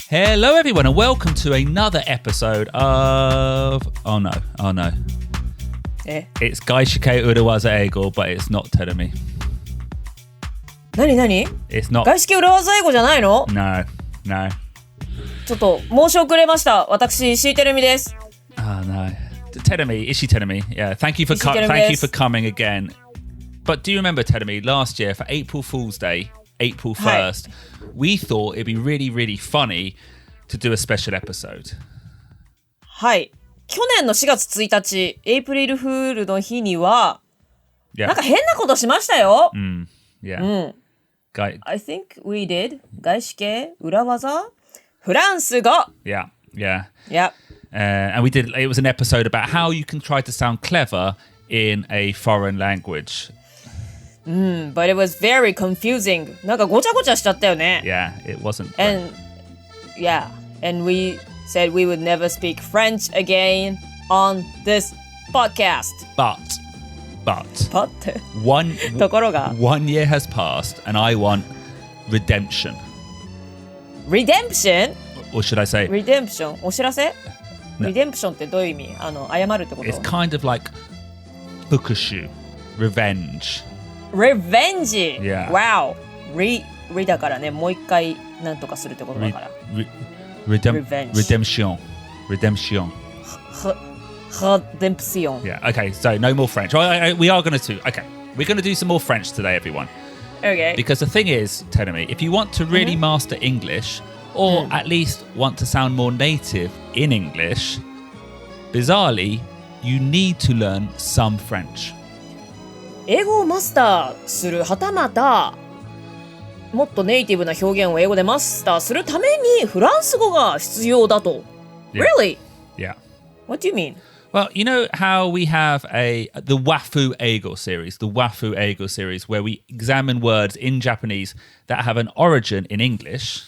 Hello everyone and welcome to another episode of... Oh no. It's 外資系裏技英語 but it's not telling me. 何 It's not... 外資系裏技英語じゃないの？ No. ちょっと申し遅れました。私、シーテルミです。Oh no. Telemi, is she telling me? Yeah, thank you for coming again. But do you remember, Telemi, last year for April Fool's Day, April 1st, we thought it'd be really, really funny to do a special episode. はい。去年の4月1日、エイプリルフールの日には、なんか変なことしましたよ。Yeah. I think we did. 外資系裏技フランス語。Yeah. Yeah.And it was an episode about how you can try to sound clever in a foreign language. But it was very confusing. なんかごちゃごちゃしちゃったよね。Yeah, it wasn't. And we said we would never speak French again on this podcast. Butところが one year has passed and I want redemption. Redemption? Or should I say Redemption? お知らせRedemption ってどういう意味？謝るってこと？ It's kind of like 復讐 Revenge. Revenge! Yeah. Wow! Re だからね、もう一回なんとかするってことだから。Redemption. Redemption. Yeah, okay, so no more French. We are going to... Okay, we're going to do some more French today, everyone. Okay. Because the thing is, Telemi, if you want to really master English, or at least want to sound more native in English, bizarrely, you need to learn some French. 英語をマスターする、はたまたもっとネイティブな表現を英語でマスターするためにフランス語が必要だと。Really? Yeah. What do you mean? Well, you know how we have the Wafu Eigo series, where we examine words in Japanese that have an origin in English.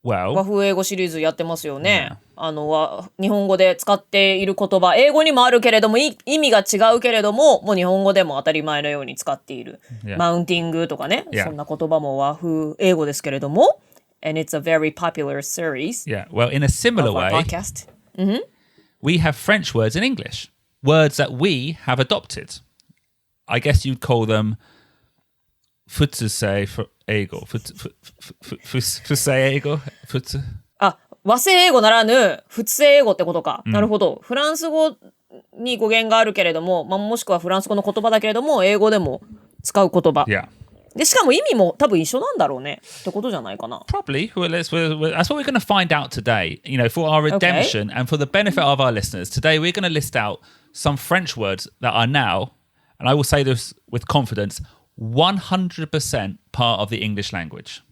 Well, 和風英語シリーズやってますよね。日本語で使っている言葉、英語にもあるけれども意味が違うけれども、もう日本語でも当たり前のように使っている。マウンティングとかね、そんな言葉も和風英語ですけれども。And it's a very popular series. Yeah, well, in a similar way, podcast. We have French words in English, words that we have adopted. I guess you'd call them 普通英語和製英語ならぬ普通英語ってことか。なるほど。フランス語に語源があるけれども、もしくはフランス語の言葉だけれども、英語でも使う言葉。Yeah. で、しかも意味も多分一緒なんだろうね。ってことじゃないかな。Probably. That's what we're going to find out today. You know, for our redemption and for the benefit of our listeners, today we're going to list out some French words that are now, and I will say this with confidence, 100% part of the English language.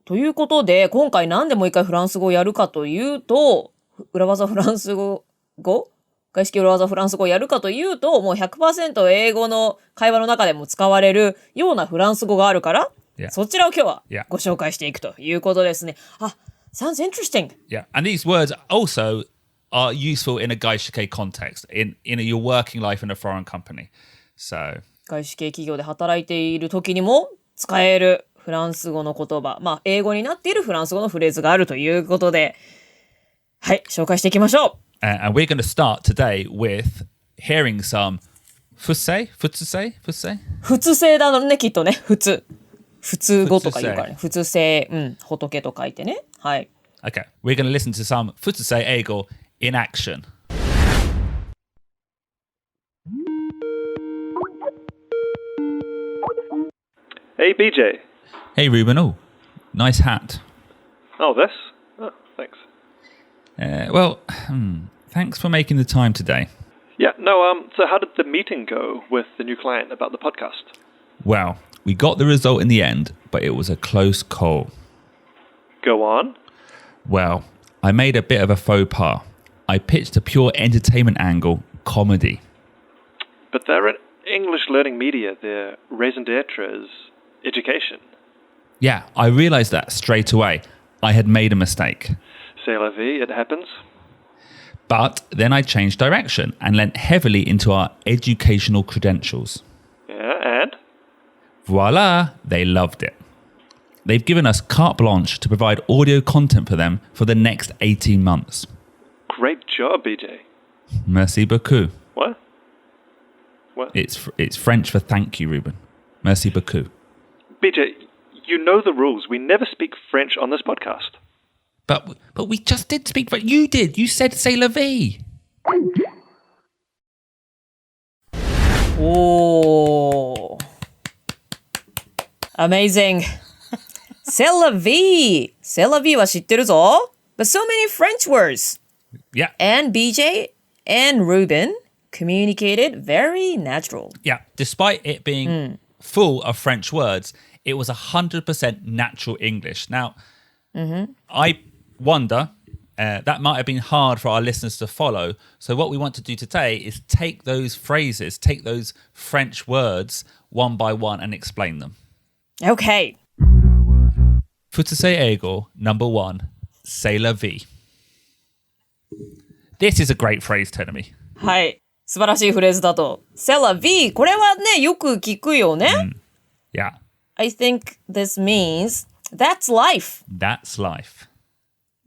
ということで、今回何でもう一回フランス語をやるかというと、裏技フランス語外資系裏技フランス語をやるかというと、もう 100% 英語の会話の中でも使われるようなフランス語があるから、そちらを今日はご紹介していくということですね。Sounds interesting. Yeah, and these words also are useful in a 外資系 context, in your working life in a foreign company. So, 外資系企業で働いている時にも使えるフランス語の言葉、英語になっているフランス語のフレーズがあるということで、はい、紹介していきましょう。And we're going to start today with hearing some 普通だろうね、きっとね。普通語とか言うからね。普通性、仏と書いてね。はい。Okay, we're going to listen to some 普通性英語 in action. Hey, BJ. Hey, Ruben. Oh, nice hat. Oh, this? Oh, thanks. Thanks for making the time today. Yeah, so how did the meeting go with the new client about the podcast? Well, we got the result in the end, but it was a close call. Go on. Well, I made a bit of a faux pas. I pitched a pure entertainment angle, comedy. But they're an English learning media. Their raison d'etre is education. Yeah, I realized that straight away. I had made a mistake. C'est la vie, it happens. But then I changed direction and lent heavily into our educational credentials. Yeah, and? Voila, they loved it. they've given us carte blanche to provide audio content for them for the next 18 months. Great job, BJ. Merci beaucoup. What? It's French for thank you, Ruben. Merci beaucoup. BJ, you know the rules. We never speak French on this podcast. But we just did speak French. You did. You said c'est la vie. Oh. Amazing. C'est la vie. C'est la vie は知ってるぞ。But so many French words. Yeah. And BJ and Ruben communicated very natural. Yeah. Despite it being full of French words, it was 100% natural English. Now, I wonder, that might have been hard for our listeners to follow. So what we want to do today is take those phrases, take those French words one by one and explain them. Okay. ふつせ英語 number 1, c'est la vie. This is a great phrase, Tenemi. はい。素晴らしいフレーズだと。C'est la vie. これはね、よく聞くよね。Yeah. I think this means that's life. That's life.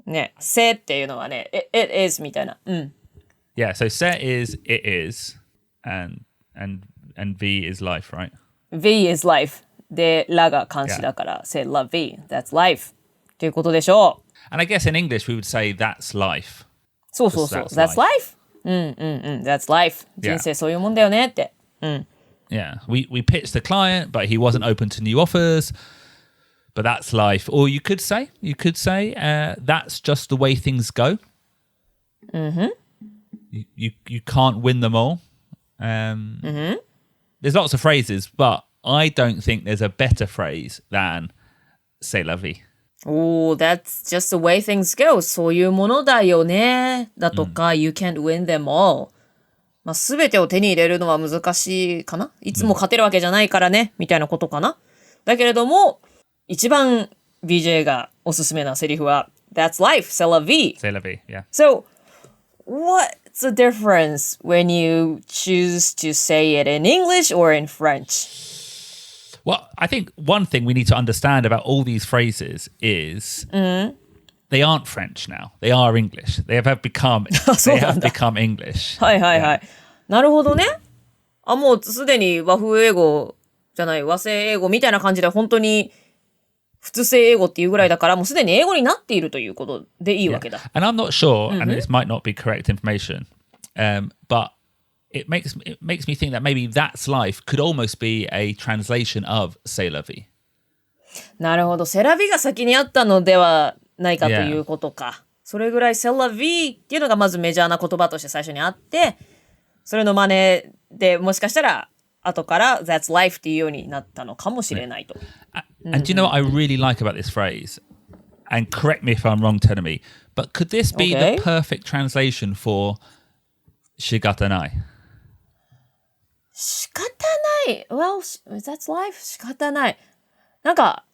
ね、c'est っていうのはね、it is みたいな。Yeah, so c'est is, it is, and vie is life, right? V is life. で、la が漢詞だから、c'est la vie. That's life. ということでしょう。And I guess in English we would say that's life. そうそうそう。That's life. That's life. 人生そういうもんだよねって。Yeah, we pitched the client, but he wasn't open to new offers. But that's life. Or you could say, that's just the way things go. You can't win them all. There's lots of phrases, but I don't think there's a better phrase than c'est la vie. Oh, that's just the way things go. そういうものだよね。だとか、you can't win them all. まあ、全てを手に入れるのは難しいかな。いつも勝てるわけじゃないからね。みたいなことかな。だけれども、一番 BJ がおすすめなセリフは That's life, c'est la vie. C'est la vie, yeah. So, what's the difference when you choose to say it in English or in French? Well, I think one thing we need to understand about all these phrases is they aren't French now. They are English. They have become English. はいはいはい。なるほどね。あ、もうすでに和風英語じゃない、和製英語みたいな感じで本当に普通製英語っていうぐらいだからもうすでに英語になっているということでいいわけだ。And I'm not sure, and this might not be correct information, but it makes me think that maybe that's life could almost be a translation of c'est la vie. なるほど。セラビが先にあったのではないかということか。それぐらいc'est la vieっていうのがまずメジャーな言葉として最初にあって、それの真似でもしかしたら後から That's life っていうようになったのかもしれないと。And do you know what I really like about this phrase? And correct me if I'm wrong, Tenemi, but could this be the perfect translation for 仕方ない?仕方ない。Well, that's life. 仕方ない。なんか、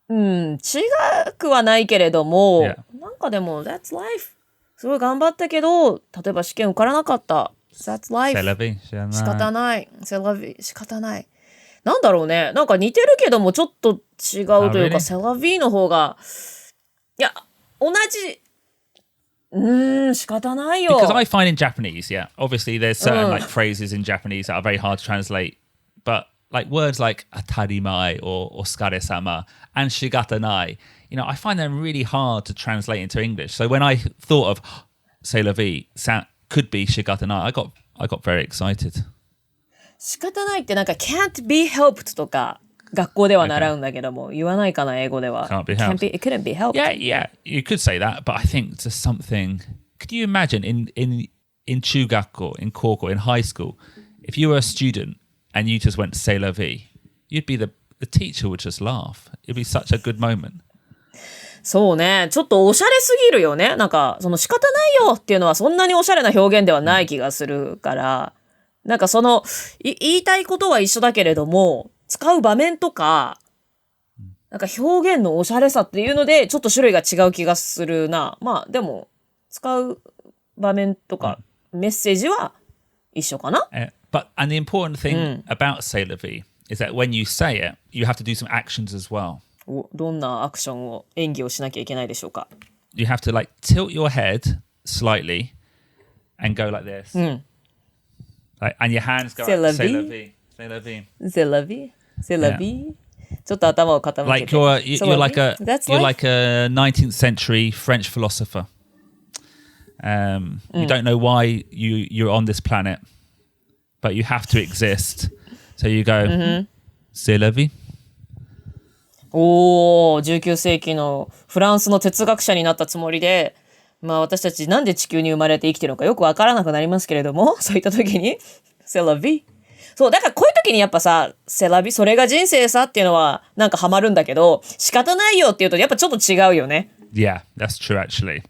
違くはないけれども、なんかでも That's life. すごい頑張ったけど、例えば試験受からなかった。That's life. 仕方ない。C'est la vie. 仕方ない。なんだろうね。なんか似てるけどもちょっと違うというか、C'est la vie の方が、いや、同じ、仕方ないよ。Because I find in Japanese, obviously there's certain like phrases in Japanese that are very hard to translate, but like words like atarimai or oskare-sama and shigatanai, I find them really hard to translate into English. So when I thought of c'est la vie, could be shigatanai, I got very excited. 仕方ないってなんか can't be helped とか学校では習うんだけども、言わないかな英語では。Can't be helped. It couldn't be helped. Yeah, you could say that, but I think there's something. Could you imagine in chugakko, in koko, in high school, if you were a student and you just went c'est la vie, you'd be the teacher would just laugh. It'd be such a good moment. そうね。ちょっとおしゃれすぎるよね。なんか、その仕方ないよっていうのはそんなにおしゃれな表現ではない気がするから、なんかその、言いたいことは一緒だけれども、使う場面とか、なんか表現のおしゃれさっていうので、ちょっと種類が違う気がするな。まあ、でも、使う場面とか、メッセージは一緒かな。And the important thing about c'est la vie is that when you say it, you have to do some actions as well. どんなアクションを演技をしなきゃいけないでしょうか。 You have to like tilt your head slightly and go like this. Like, and your hands go C'est la up. C'est la vie. vie. C'est la vie. C'est la vie. C'est la vie. ちょっと頭を傾けて。 Like you're like a That's you're life. like a 19th century French philosopher. You don't know why you're on this planet, but you have to exist. So you go, c'est la vie. おー、19世紀のフランスの哲学者になったつもりで、まあ私たちなんで地球に生まれて生きてるのかよくわからなくなりますけれども、そういった時に、c'est la vie。そうだからこういう時にやっぱさ、c'est la vie、それが人生さっていうのはなんかハマるんだけど、仕方ないよっていうとやっぱちょっと違うよね。Yeah, that's true actually.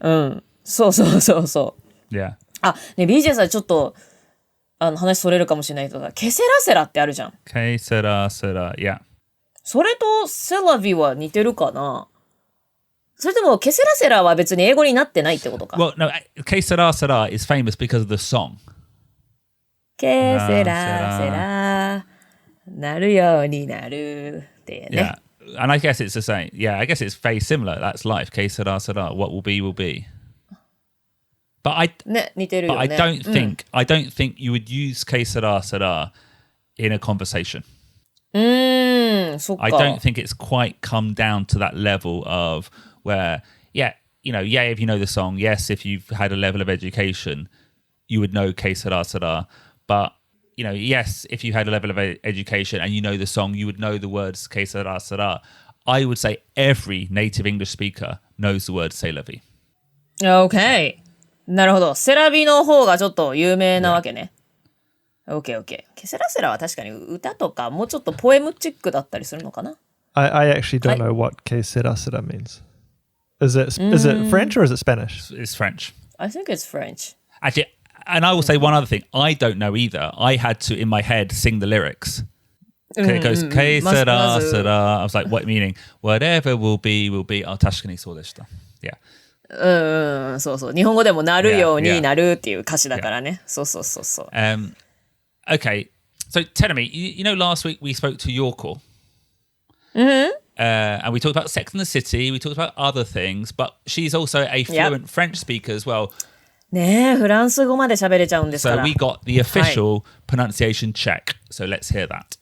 そうそうそうそう。Yeah. あ、ね BJ さんちょっと話それるかもしれないけど、ケセラセラってあるじゃん。Que sera, sera. Yeah. それとセラビは似てるかな。それともケセラセラは別に英語になってないってことか。Well, no, Que sera, sera is famous because of the song. ケセラセラなるようになるっていうね。Yeah. And I guess it's the same. Yeah, I guess it's very similar. That's life. Que sera, sera. What will be, will be. But ね、似てるよ I ね。don't think you would use que sera, sera in a conversation. そっか。 I don't think it's quite come down to that level of where, yeah, if you know the song, yes, if you've had a level of education, you would know que sera, sera. But, yes, if you had a level of education and you know the song, you would know the words que sera, sera. I would say every native English speaker knows the word c'est la vie. OK。なるほど。セラビの方がちょっと有名なわけね。OK。ケセラセラは確かに歌とかもうちょっとポエムチックだったりするのかな。I actually don't know what que sera sera means. Is it French or is it Spanish? It's French. I think it's French. Actually, and I will say one other thing. I don't know either. I had to, in my head, sing the lyrics. Okay, it goes, que sera, sera. I was like, what meaning? Whatever will be, will be. あ、確かにそうでした。Yeah. そうそう。日本語でもなるようになるっていう歌詞だからね。そう。Okay, so tell me, you know, last week we spoke to Yorko. And we talked about Sex and the City. We talked about other things, but she's also a fluent French speaker as well. ねえ、フランス語まで喋れちゃうんですか So ら。 we got the official pronunciation check. So let's hear that.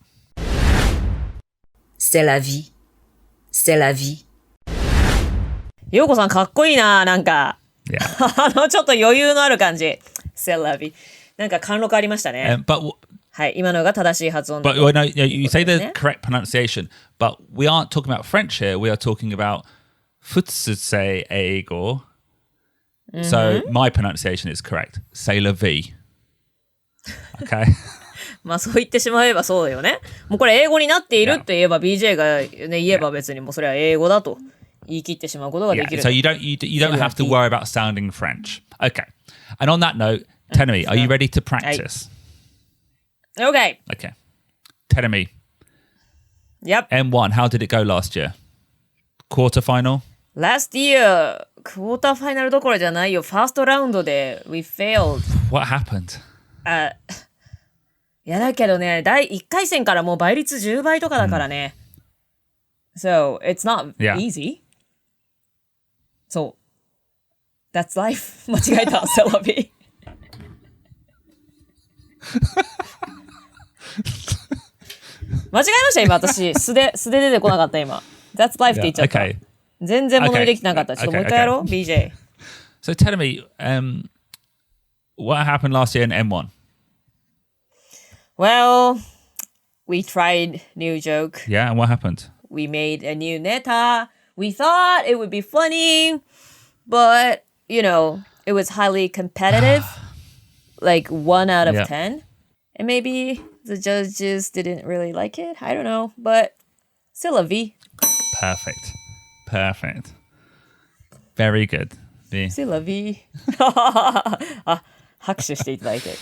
C'est la vie. C'est la vie. ようこさんかっこいいな、なんか。Yeah. ちょっと余裕のある感じ。セラビ。なんか貫禄ありましたね。はい、今のが正しい発音だ But well, no, you say the correct pronunciation, but we aren't talking about French here. We are talking about futsutsei eigo. So my pronunciation is correct. C'est la vie. Okay. まあそう言ってしまえばそうだよね。もうこれ英語になっているって言えば BJ が、ね、言えば別にもうそれは英語だと言い切ってしまうことができる。So you don't have to worry about sounding French. Okay. And on that note, Tenemi, are you ready to practice? Okay. Okay. Tenemi. Yep. M1, how did it go last year? Quarterfinal? Last year, クォーターファイナルどころじゃないよ。ファーストラウンドで we failed. What happened? いやだけどね、第1回戦からもう倍率10倍とかだからね。So, it's not easy. そう。That's life. 間違えた、セラビ。間違えました、今私。素で出てこなかった、今。That's life って言っちゃった。Okay. 全然物にできてなかった。ちょっともう一回やろう、BJ. So tell me, what happened last year in M1? Well, we tried new joke. Yeah, and what happened? We made a new neta. We thought it would be funny, but, it was highly competitive. Like 1 out of 10. And maybe the judges didn't really like it. I don't know, but c'est la vie. Perfect. Very good. C'est la vie. 拍手していただいて。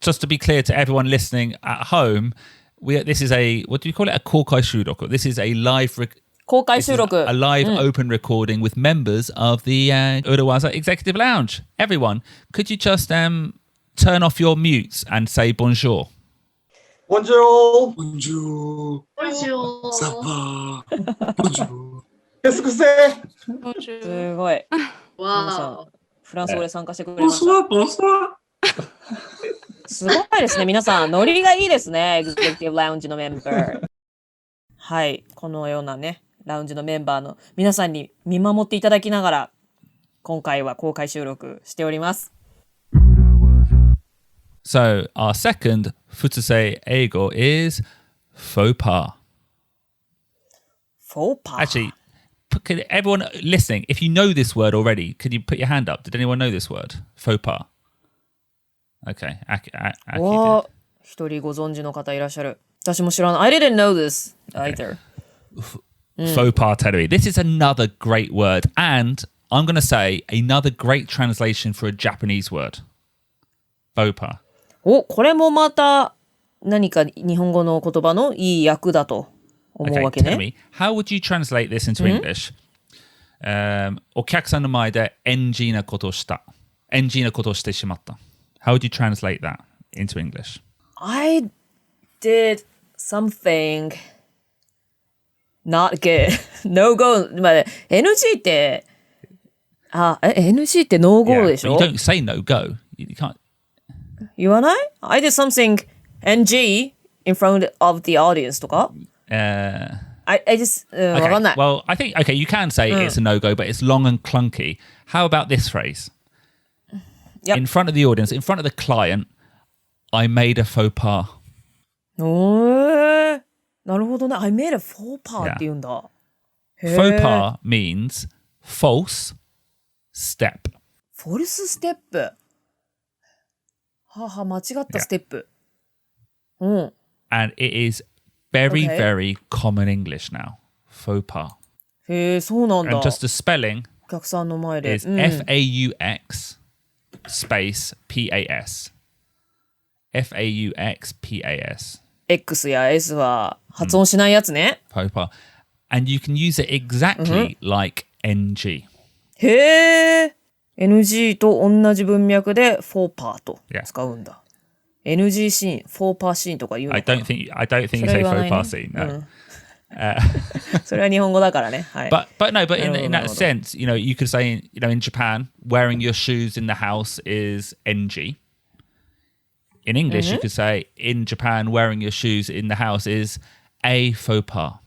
Just to be clear to everyone listening at home, this is what do you call it? A 公開収録. This is a live公開収録. A live open recording with members of the Urawaza Executive Lounge. Everyone, could you just turn off your mutes and say bonjour? Bonjour. Bonjour. Bonjour. Ça va? Bonjour. Qu'est-ce que c'est? すごい。皆さん Wow. フランス語で参加してくれました。 Bonsoir, bonsoir. すごいですね。皆さん、ノリがいいですね。エグゼクティブラウンジのメンバー。はい。このようなね、ラウンジのメンバーの皆さんに見守っていただきながら、今回は公開収録しております。So our second ふつせ英語 is faux pas. フォーパー。 Actually, could everyone listening, if you know this word already, could you put your hand up? Did anyone know this word? Faux pas. Okay, Aki お did. ー、一人ご存知の方いらっしゃる。私も知らない。I didn't know this either. Faux pas terui. This is another great word, and I'm going to say another great translation for a Japanese word. Faux pas. お、これもまた何か日本語の言葉のいい訳だと思う Okay, わけ tell ね。 me, how would you translate this into English? お客さんの前でNGなことをした。NGなことをしてしまった。How would you translate that into English? I did something not good. No go. まあ、NG って、NG って no go Yeah, でし but ょ you don't say no go. You can't. 言わない ?I did something NG in front of the audience とか I just, わかんない。 Well, I think, okay, you can say it's a no-go, but it's long and clunky. How about this phrase? Yep. In front of the audience, in front of the client, I made a faux pas. なるほどね。I made a faux pas って言うんだ。へー Faux pas means false step. フォルスステップ。はあはあ、間違ったステップ。うん。 And it is very, Okay. very common English now. Faux pas. へえ、そうなんだ。 And just the spelling お客さんの前で。 is うん F-A-U-X space P-A-S. F-A-U-X P-A-S. X や S は発音しないやつね。 Faux pas. And you can use it exactly like NG. へえ。NG と同じ文脈でフォーパーと Yeah. 使うんだ。NG シーン、フォーパーシーンとか言うの I かな don't think you それ say は言わ faux ないね pas scene, no. それは日本語だからね。はい。 But no, but in that No. sense, you know, you could say, you know, in Japan, wearing your shoes in the house is NG. In English, you could say, in Japan, wearing your shoes in the house is a faux pas.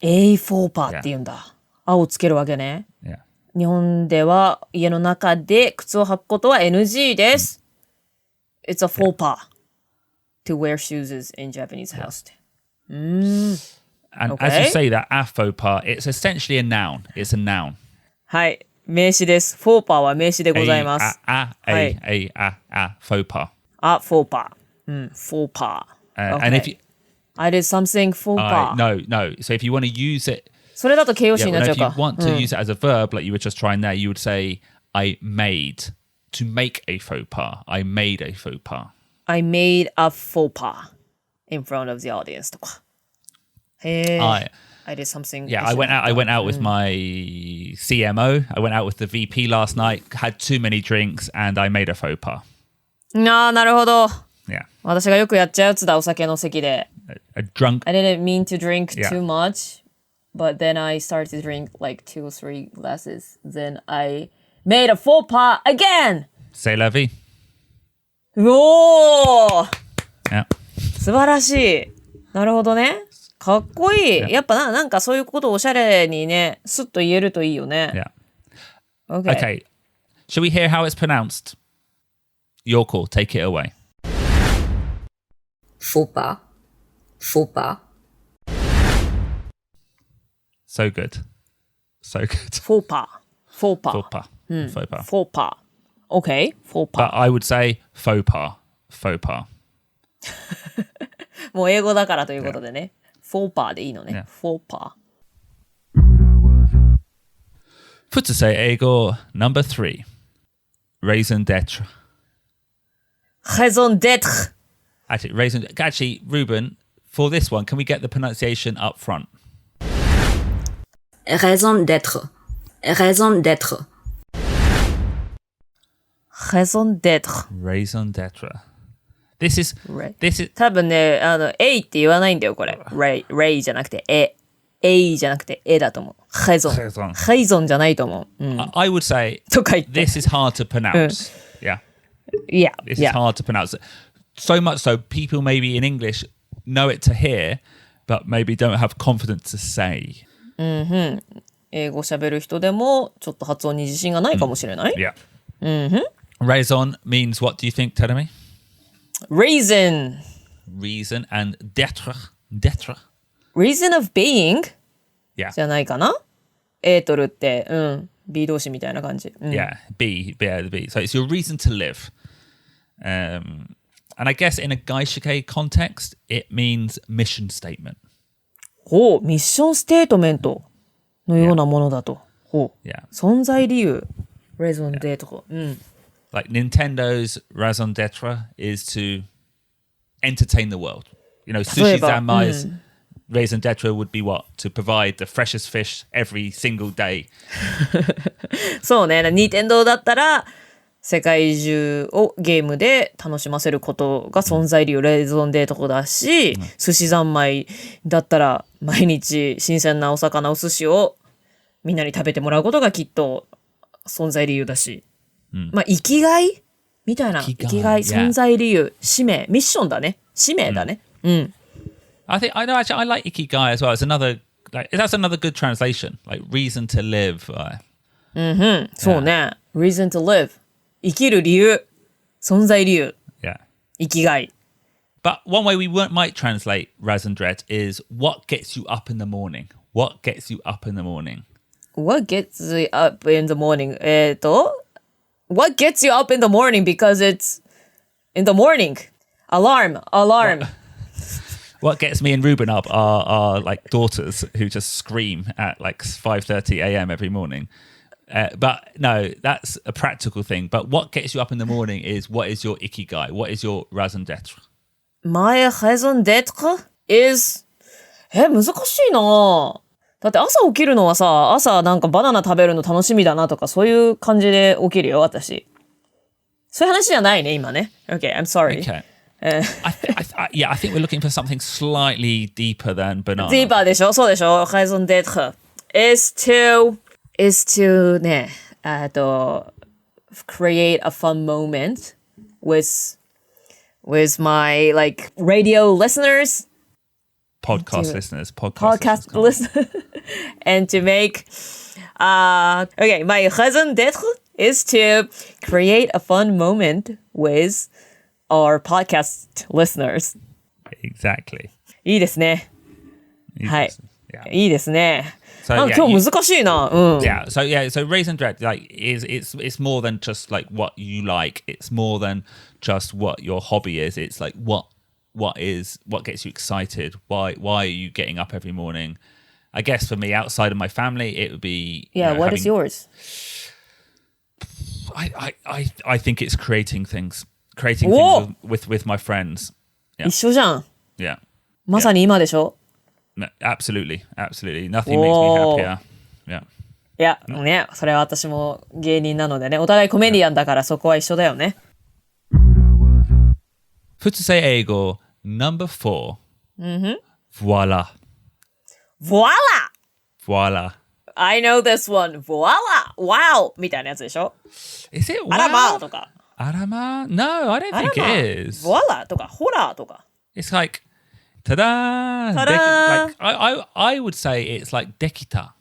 フォーパーって言うんだ。あをつけるわけね。 Yeah. 日本では家の中で靴を履くことは NG です。It's a faux pas to wear shoes in Japanese house. And as Okay. you say that, a faux pas, it's essentially a noun. It's a noun. はい。名詞です。フォーパーは名詞でございます。 A faux pas. あ、フォーパー。うん、フォーパー。 And if you, I did something フォーパー。 no. So if you want to use it, それだと形容詞 yeah, にな well, っちゃ if う you か。 want to use it as a verb, like you were just trying there, you would say, I made, to make a faux pas. I made a faux pas. I made a faux pas in front of the audience とか。へー。I did something. Yeah, I went out with my CMO. I went out with the VP last night, had too many drinks, and I made a faux pas. ああ、なるほど。 Yeah. 私がよくやっちゃうやつだ、お酒の席で。A drunk. I didn't mean to drink Yeah. too much, but then I started to drink like 2 or 3 glasses. Then I made a faux pas again! C'est la vie. おー Yeah. 素晴らしい。なるほどね。かっこいい。やっぱなんかそういうことをおしゃれにね、スッと言えるといいよね。 Yeah. Okay. Okay. Shall we hear how it's pronounced? Your call. Take it away. Faux pas. Faux pas. So good. So good. フォーパー。フォーパー。 Faux pas. Faux pas. フォーパー。OK? フォーパ But I would say faux pas. Faux pas. ー。もう英語だからということでね。フォーパーでいいのね。 Yeah. フォーパ Futsuse Ego number 3. Raison d'etre. ー。raison d'être. Actually, Ruben, for this one, can we get the pronunciation up front? Raison d'être. Raison d'être. raison d'être. Raison d'etre. This is 多分ね、A って言わないんだよ、これ。Ray じゃなくて、A じゃなくて、だと思う。raison. ハイゾンじゃないと思う。I would say とか言って。this is hard to pronounce. Yeah. Yeah. This is hard to pronounce. So much so people maybe in English know it to hear, but maybe don't have confidence to say. 英語喋る人でも、ちょっと発音に自信がないかもしれない。Yeah. Raison means what do you think, Teremi? Reason. Reason and d'être. Reason of being? Yeah. じゃないかな。A 取るって、B 動詞みたいな感じ。Yeah, B. So it's your reason to live. And I guess in a gaishike context, it means mission statement. ほう、ミッションステートメントのようなものだと。ほう。Yeah. 存在理由。raison d'être。Like Nintendo's raison d'être is to entertain the world. You know, Sushi Zanmai's raison d'être would be what? To provide the freshest fish every single day. そうね。任天堂だったら、世界中をゲームで楽しませることが存在理由、レーゾンデーとかだし、寿司三昧だったら毎日新鮮なお魚お寿司をみんなに食べてもらうことがきっと存在理由だし、まあ生きがいみたいな、生きがい、存在理由、使命、ミッションだね、使命だね。I like ikigai as well. It's another that's another good translation. Like reason to live. そうね。reason to live。生きる理由、存在理由、 Yeah. 生きがい。But one way we might translate raison d'être is what gets you up in the morning. What gets you up in the morning? What gets you up in the morning? What gets you up in the morning because it's in the morning? Alarm. What gets me and Ruben up are like daughters who just scream at like 5:30 a.m. every morning. But no, that's a practical thing. But what gets you up in the morning is what is your ikigai? What is your raison d'être? My raison d'être is 難しいな。だって朝起きるのはさ、朝なんかバナナ食べるの楽しみだなとかそういう感じで起きるよ、私。そういう話じゃないね、今ね。Okay, I'm sorry. Okay. I think we're looking for something slightly deeper than banana. ディーパーでしょ、そうでしょ。raison d'être is to ね、create a fun moment with my like radio listeners. Podcast listeners. And to make okay, my raison d'être is to create a fun moment with our podcast listeners. Exactly. いいですね。はい。いいですね。So, 今日難しいな。So raison d'être like it's more than just like what you like. It's more than just what your hobby is. It's like what gets you excited. Why are you getting up every morning? I guess for me, outside of my family, it would be what is yours? I think it's creating things with my friends. 一緒じゃん。Yeah. まさに今でしょ。No, absolutely. Nothing makes me happier. Yeah. いや、ね、それは私も芸人なのでね、お互いコメディアンだからそこは一緒だよね。Futsuse Eigo number 4. Voila. I know this one. Voila! Wow! みたいなやつでしょ。Is it wow? あらまとか。 Arama? No, I don't think it is. Voila! とか、ホラーとか。It's like, ta-da! Ta-da! Like, I would say it's like dekita.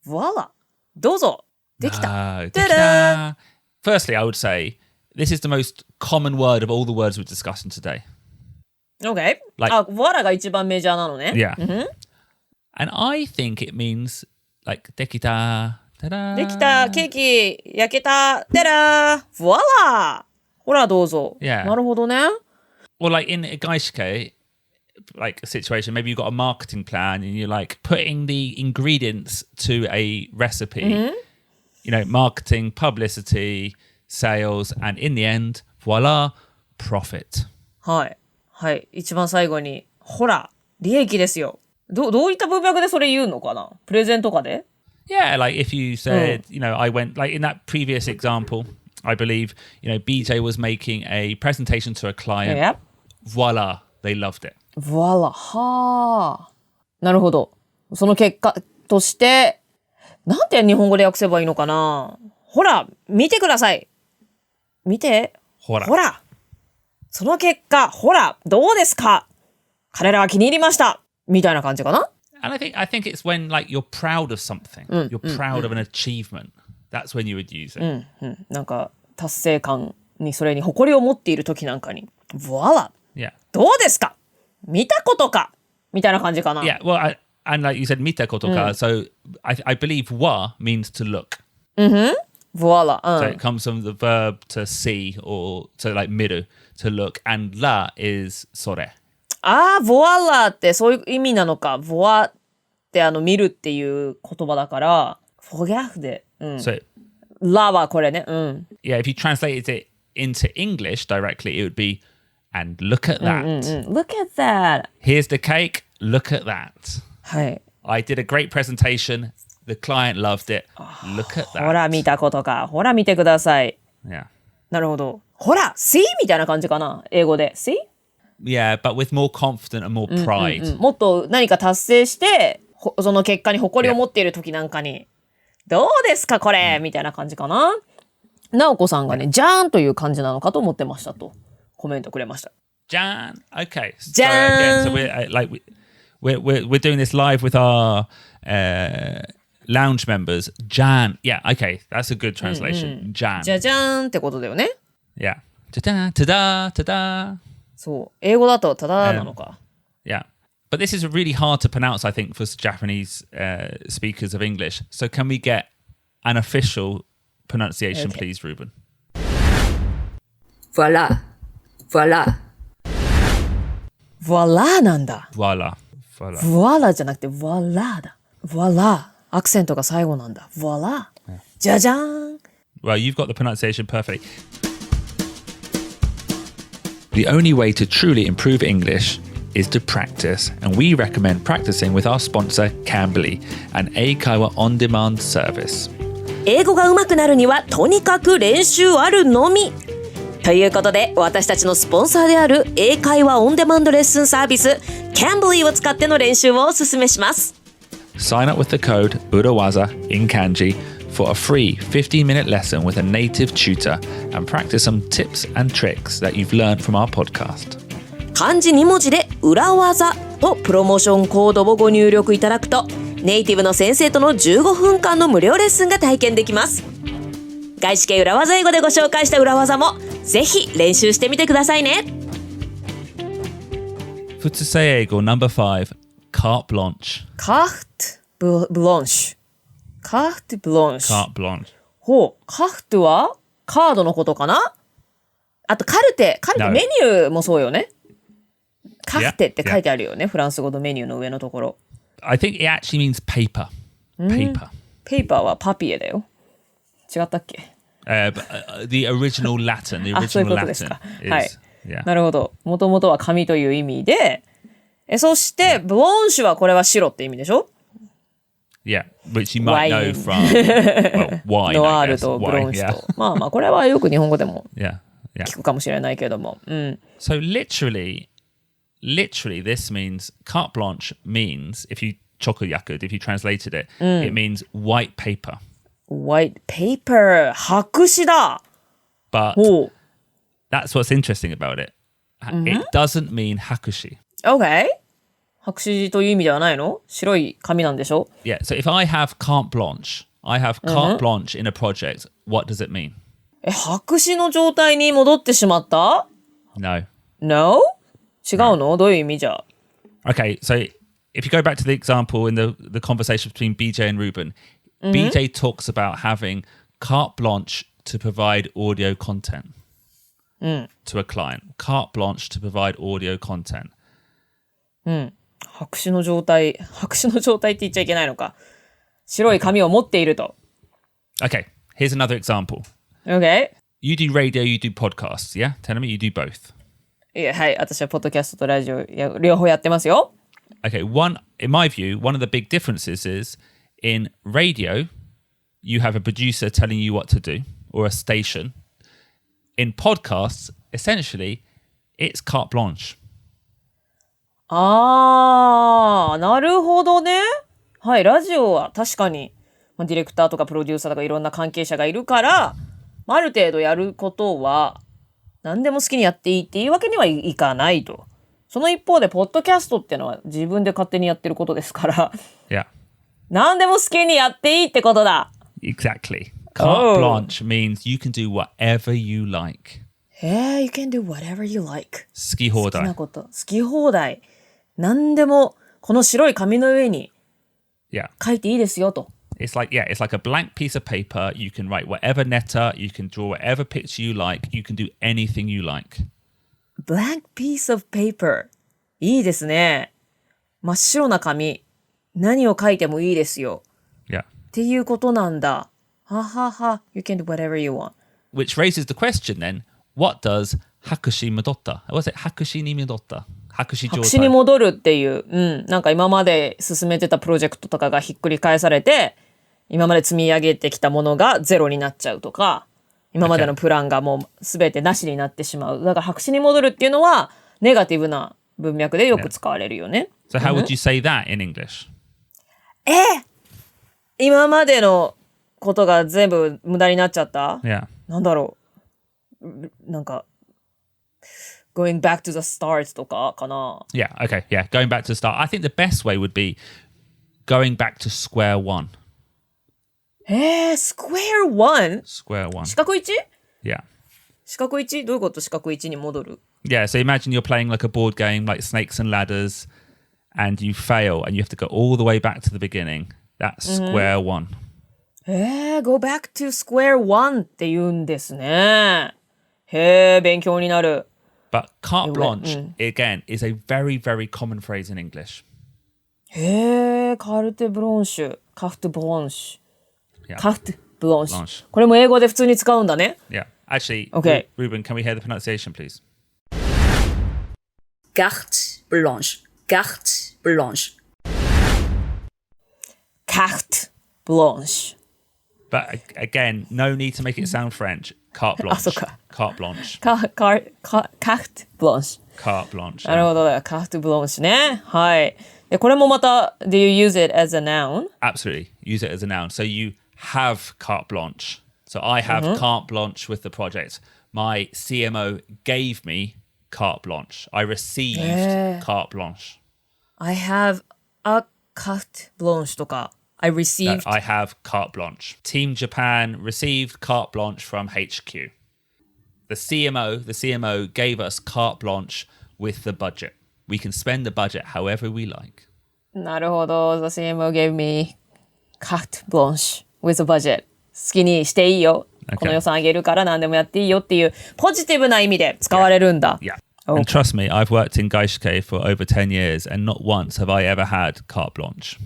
Voila! どうぞ。できた。No, dekita. Firstly, I would say this is the most common word of all the words we're discussing today. Okay. Like- voila が一番メジャーなのね。 Yeah. And I think it means like dekita. Ta-da! できた、ケーキ、焼けた、てらー、voila! ほら、どうぞ。 Yeah. なるほどね。 Or like in a gaishike, like a situation, maybe you've got a marketing plan and you're like putting the ingredients to a recipe, you know, marketing, publicity, sales, and in the end, voila, profit. はい。はい。一番最後に、ほら、利益ですよ。どういった文脈でそれ言うのかな？プレゼンとかで？ Yeah, like if you said, you know, I went like in that previous example, I believe, you know, BJ was making a presentation to a client. Yep. voila, they loved it. voila. はあ。なるほど。その結果として、なんて日本語で訳せばいいのかな。ほら、見てください。見て。ほら。ほら。その結果、ほら、どうですか。彼らは気に入りました。みたいな感じかな。And I think it's when like you're proud of something. You're proud of an achievement. That's when you would use it. なんか、達成感に、それに誇りを持っている時なんかに。voila. Yeah. どうですか。見たことか。みたいな感じかな。Yeah. Well, and like you said, mita kotoka. So I believe wa means to look. voila. So it comes from the verb to see or to like miru, to look. And la is sore. ああ、voila ってそういう意味なのか。voila って見るっていう言葉だから、forget で。So la はこれね。yeah, if you translated it into English directly, it would be, and look at that. Look at that. Here's the cake. Look at that. はい。I did a great presentation. The client loved it. Look at ほ that. ら見たことか。ほら見てください。 Yeah. なるほど。ほら see みたいな感じかな。英語で see? Yeah, but with more confident and more pride. もっと何か達成して、その結果に誇りを持っている時なんかに、どうですかこれ、みたいな感じかな。なおこさんがね、じゃーんという感じなのかと思ってましたとコメントくれました。Jan. Okay. So Jan. again, so we're doing this live with our lounge members. Jan. Yeah. Okay. That's a good translation. Jan. じゃじゃーんってことだよね。Yeah. Ta-da, ta-da, ta-da. そう。英語だとただなのか。Yeah. But this is really hard to pronounce, I think, for Japanese speakers of English. So can we get an official pronunciation, please, Ruben? Voilà. Voilà. voila なんだ。Voila. Voila. voila じゃなくて voila だ。voila。アクセントが最後なんだ。voila。じゃじゃーん。Well, you've got the pronunciation perfectly. The only way to truly improve English is to practice, and we recommend practicing with our sponsor, Cambly, an Eikaiwa on-demand service. 英語が上手くなるにはとにかく練習あるのみ。ということで、私たちのスポンサーである英会話オンデマンドレッスンサービス Cambly を使っての練習をお勧めします。Sign up with the code URAWAZA in kanji for a free 15-minute lesson with a native tutor and practice some tips and tricks that you've learned from our podcast. 漢字2文字で裏技とプロモーションコードをご入力いただくと、ネイティブの先生との15分間の無料レッスンが体験できます。外資系裏技英語でご紹介した裏技もぜひ練習してみてくださいね。Futsuse Eigo number 5, carte blanche. carte blanche。carte blanche。Carte blanche. ほう、カフトはカードのことかな。あとカルテメニューもそうよね。カフテって書いてあるよね、フランス語のメニューの上のところ。I think it actually means paper. Paper. ペーパーはパピエだよ。違ったっけ。But, the original Latin, the あ、そういうこ original とです Latin か。 is はい。 yeah. なるほど。もともとは紙という意味で、そしてブロンシュはこれは白って意味でしょ。Yeah, which you might know Wine. from wine. ノワ I ール guess. とブロンシュ Wine, と。まあまあこれはよく日本語でも yeah, yeah. 聞くかもしれないけども。So literally, this means carte blanche means if you chokoyakud, if you translated it, it means white paper. white paper 白紙だ。 But ほう。that's what's interesting about it. It doesn't mean hakushi. OK。白紙という意味ではないの？白い紙なんでしょ？ Yeah. So if I have carte blanche, I have carte blanche in a project. What does it mean? 白紙の状態に戻ってしまった？ No. No? 違うの？どういう意味じゃ？ Okay. So if you go back to the example in the conversation between BJ and Ruben, BJ talks about having carte blanche to provide audio content to a client. Carte blanche to provide audio content. 白紙の状態って言っちゃいけないのか。白い紙を持っていると。Okay. Here's another example. OK? You do radio, you do podcasts, yeah? Tell me you do both. いや、はい。私はポッドキャストとラジオ両方やってますよ。Okay, in my view, one of the big differences is in radio, you have a producer telling you what to do or a station. In podcasts, essentially, It's carte blanche. なるほどね。はい、ラジオは確かに、ディレクターとかプロデューサーとかいろんな関係者がいるから、ある程度やることは何でも好きにやっていいっていうわけにはいかないと。その一方で、ポッドキャストってのは自分で勝手にやってることですから、Yeah. 何でも好きにやっていいってことだ。Exactly. Carte blanche means you can do whatever you like. You can do whatever you like. 好き放好きな題。こと。好き放題。何でも、この白い紙の上に Yeah. 書いていいですよと。It's like a blank piece of paper. You can write whatever letter, you can draw whatever picture you like, you can do anything you like. blank piece of paper. いいですね。真っ白な紙。何を書いてもいいですよ。Yeah. っていうことなんだ。ははは。You can do whatever you want. Which raises the question then, what does hakushi madotta? Was it hakushi ni madotta? hakushi 白紙に戻るっていう、なんか今まで進めてたプロジェクトとかがひっくり返されて、今まで積み上げてきたものがゼロになっちゃうとか、今までのプランがもう全てなしになってしまう。だから白紙に戻るっていうのは、ネガティブな文脈でよく使われるよね。So how would you say that in English? 今までのことが全部無駄になっちゃった Yeah. なんだろう。なんか、going back to the start とかかな。Yeah, okay, yeah. Going back to the start. I think the best way would be going back to square one. square one? Square one. 四角 1? Yeah. 四角 1? どういうこと四角1に戻る Yeah, so imagine you're playing like a board game like Snakes and Ladders and you fail and you have to go all the way back to the beginning. That's square one. go back to square one って言うんですね。へえ、勉強になる。But carte blanche, again, is a very, very common phrase in English. へえ、カルテブロンシュ。カフトブロンシュ。Yeah. カフトブロンシュ。 Blanche. これも英語で普通に使うんだね。Yeah. Actually, Okay. Ruben, can we hear the pronunciation, please? Carte blanche. Carte blanche. カフトブロンシュ。 But again, no need to make it sound French. Carte blanche. そっか。 Carte blanche. カフトブロンシュ。 Carte blanche. なるほどだ。カフトブロンシュね。はい。で、これもまた、do you use it as a noun? Absolutely. Use it as a noun. So you have carte blanche. So I have carte blanche with the project. My CMO gave me carte blanche. I received carte blanche. I have a carte blanche とか、I No, received. I have carte blanche. Team Japan received carte blanche from HQ. The CMO gave us carte blanche with the budget. We can spend the budget however we like. なるほど。The CMO gave me carte blanche with a budget. 好きにしていいよ。Okay. この予算あげるから何でもやっていいよっていうポジティブな意味で使われるんだ。Yeah. And trust me, I've worked in Gaishike for over 10 years and not once have I ever had carte blanche.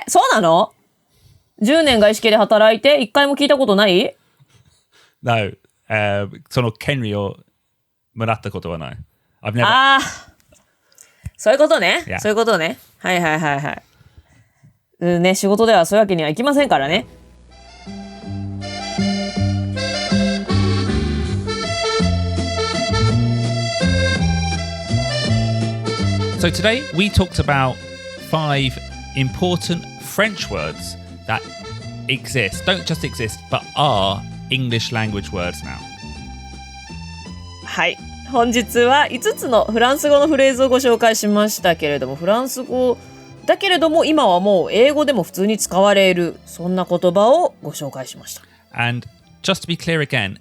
そうなの ?10 年外資系で働いて一回も聞いたことない No, その権利をもらったことはない。I've never. そういうことね。 Yeah. そういうことね。はいはいはいはい。ね、仕事ではそういうわけにはいきませんからね。So today we talked about 5 important French words that exist, don't just exist, but are English language words now. はい。本日は5つのフランス語のフレーズをご紹介しましたけれども、フランス語だけれども今はもう英語でも普通に使われる、そんな言葉をご紹介しました。And just to be clear again,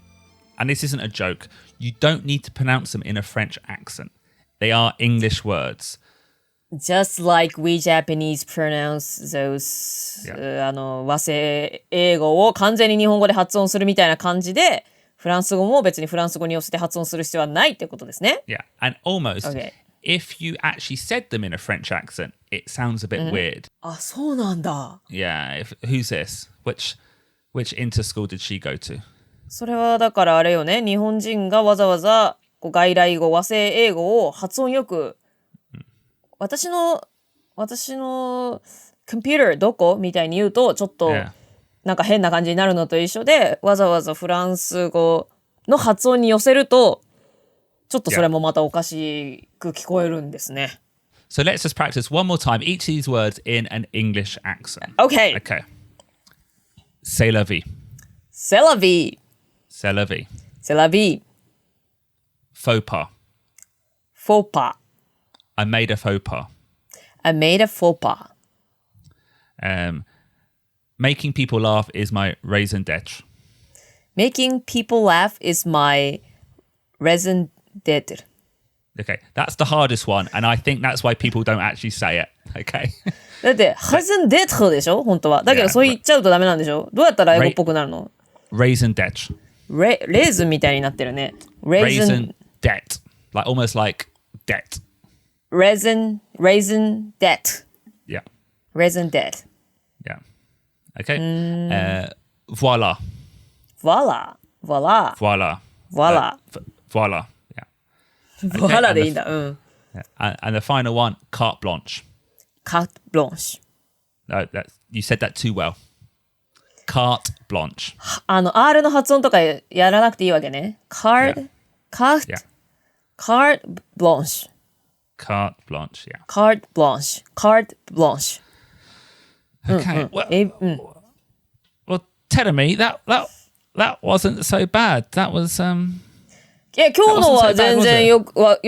and this isn't a joke, you don't need to pronounce them in a French accent. They are English words. Just like we Japanese pronounce those、和製英語を完全に日本語で発音するみたいな感じで、フランス語も別にフランス語に寄せて発音する必要はないってことですね。Yeah, and almost, Okay. if you actually said them in a French accent, it sounds a bit weird. あ、そうなんだ。Yeah, who's this? Which inter-school did she go to? それはだからあれよね、日本人がわざわざこう外来語、和製英語を発音よく、私のコンピューターどこみたいに言うとちょっと Yeah. なんか変な感じになるのと一緒で、わざわざフランス語の発音に寄せるとちょっとそれもまたおかしく聞こえるんですね。So let's just practice one more time each of these words in an English accent. Okay. Okay. C'est la vie. C'est la vie. C'est la vie. C'est la vie. Faux pas. Faux pas. I made a faux pas. I made a faux pas. Making people laugh is my raison d'etre. Making people laugh is my raison d'etre. Okay, that's the hardest one, and I think that's why people don't actually say it. Okay. だって、raison d'etre でしょ本当は。だけど、 Yeah, そう言っちゃうとダメなんでしょどうやったら英語っぽくなるの Raison d'etre. レーズンみたいになってるね。Raison debt. Like almost like debt. Raison debt. Yeah. Raison debt. Yeah. Okay. Voila. Voila. Voila. Voila. Voila. Voila. Yeah. Voila でいいんだ。うん。And the final one, carte blanche. Carte blanche. No, you said that too well. Carte blanche. R の発音とかやらなくていいわけね。Carte Yeah. Carte blanche. Carte blanche. Yeah. Carte blanche. Carte blanche. Okay. Well, tell me that wasn't so bad. That was いや、今日のは全然よ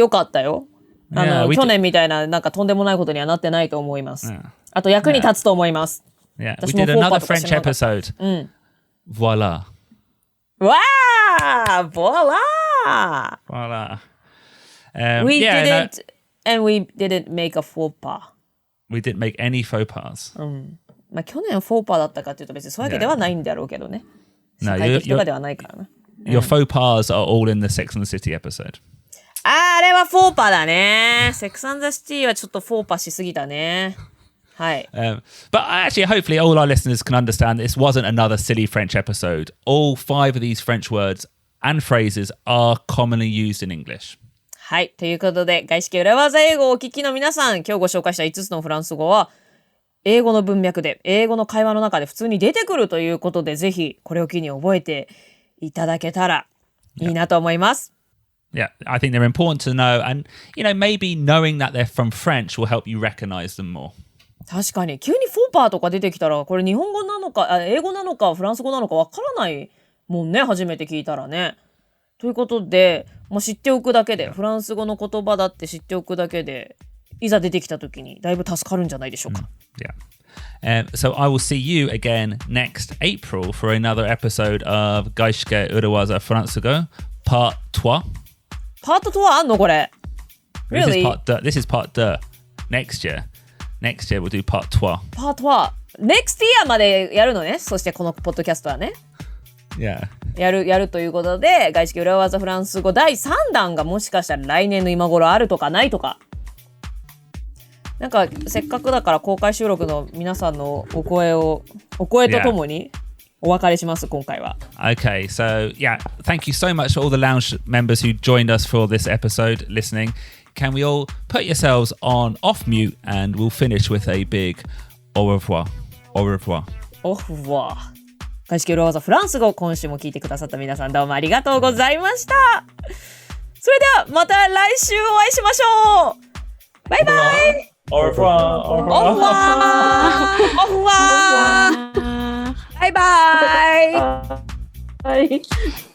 かったよ。Yeah, we 去年みたいな、なんかとんでもないことにはなってないと思います。Yeah. あと役に立つと思います。Yeah, we 私も did フォーパ another とかし French なかった。episode. Voila. わーボラ Voila. We yeah, didn't, and we didn't make a faux pas. we didn't make any faux pas. まあ去年フォーパーだったかっていうと別にそういうわけではないんだろうけどね。 No, 社会的とかではないからな。your faux pas are all in the Sex and the City episode. あれはフォーパーだね。セックス&ザ・シティはちょっとフォーパーしすぎたね。はい。But actually, hopefully, all our listeners can understand this wasn't another silly French episode. All 5 of these French words and phrases are commonly used in English. はい。ということで、外資系裏技英語をお聞きの皆さん、今日ご紹介した5つのフランス語は、英語の文脈で、英語の会話の中で普通に出てくるということで、ぜひこれを機に覚えていただけたらいいなと思います。Yeah, I think they're important to know. And, maybe knowing that they're from French will help you recognize them more. 確かに、急にフォーパーとか出てきたら、これ日本語なのか、英語なのか、フランス語なのかわからないもんね、初めて聞いたらね。ということで、もう知っておくだけで、フランス語の言葉だって知っておくだけで、いざ出てきた時にだいぶ助かるんじゃないでしょうか。Yeah. So I will see you again next April for another episode of 外資系裏技フランス語 Part 2. パート2あんのこれ Really? Really? This is part 2. Next year we'll do part 2. パートは Next year までやるのね。そしてこのポッドキャストはね。Yeah. やるということで、外資系裏技フランス語第3弾がもしかしたら来年の今頃あるとかないとか。なんかせっかくだから公開収録の皆さんのお声とともにお別れします、今回は。Okay, so yeah, thank you so much for all the lounge members who joined us for this episode listening. Can we all put yourselves on off mute and we'll finish with a big au revoir. Au revoir. Au revoir. 外資系裏技フランス語、今週も聞いてくださった皆さんどうもありがとうございました。それではまた来週お会いしましょう。バイバイ。Au revoir. Au revoir. Au revoir. Au revoir. Bye bye. Bye.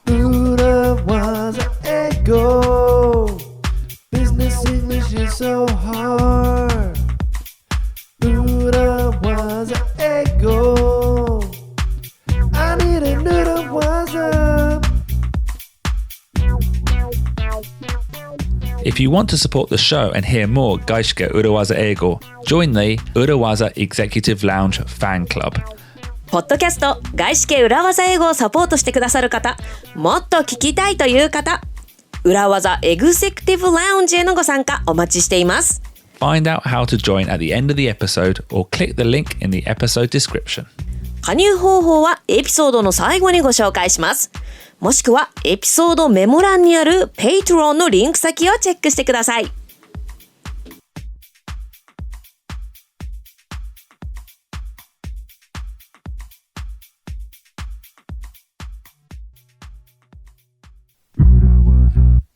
Buddha was an ego. Business English is so hard. Buddha was an ego. I need a noodle was a. If you want to support the show and hear more 外資系裏技英語, join the 裏技 Executive Lounge Fan Club. ポッドキャスト外資系裏技英語をサポートしてくださる方、もっと聞きたいという方、裏技エグゼクティブラウンジへのご参加お待ちしています。Find out how to join at the end of the episode or click the link in the episode description. 加入方法はエピソードの最後にご紹介します。もしくはエピソードメモ欄にある Patreon のリンク先をチェックしてください。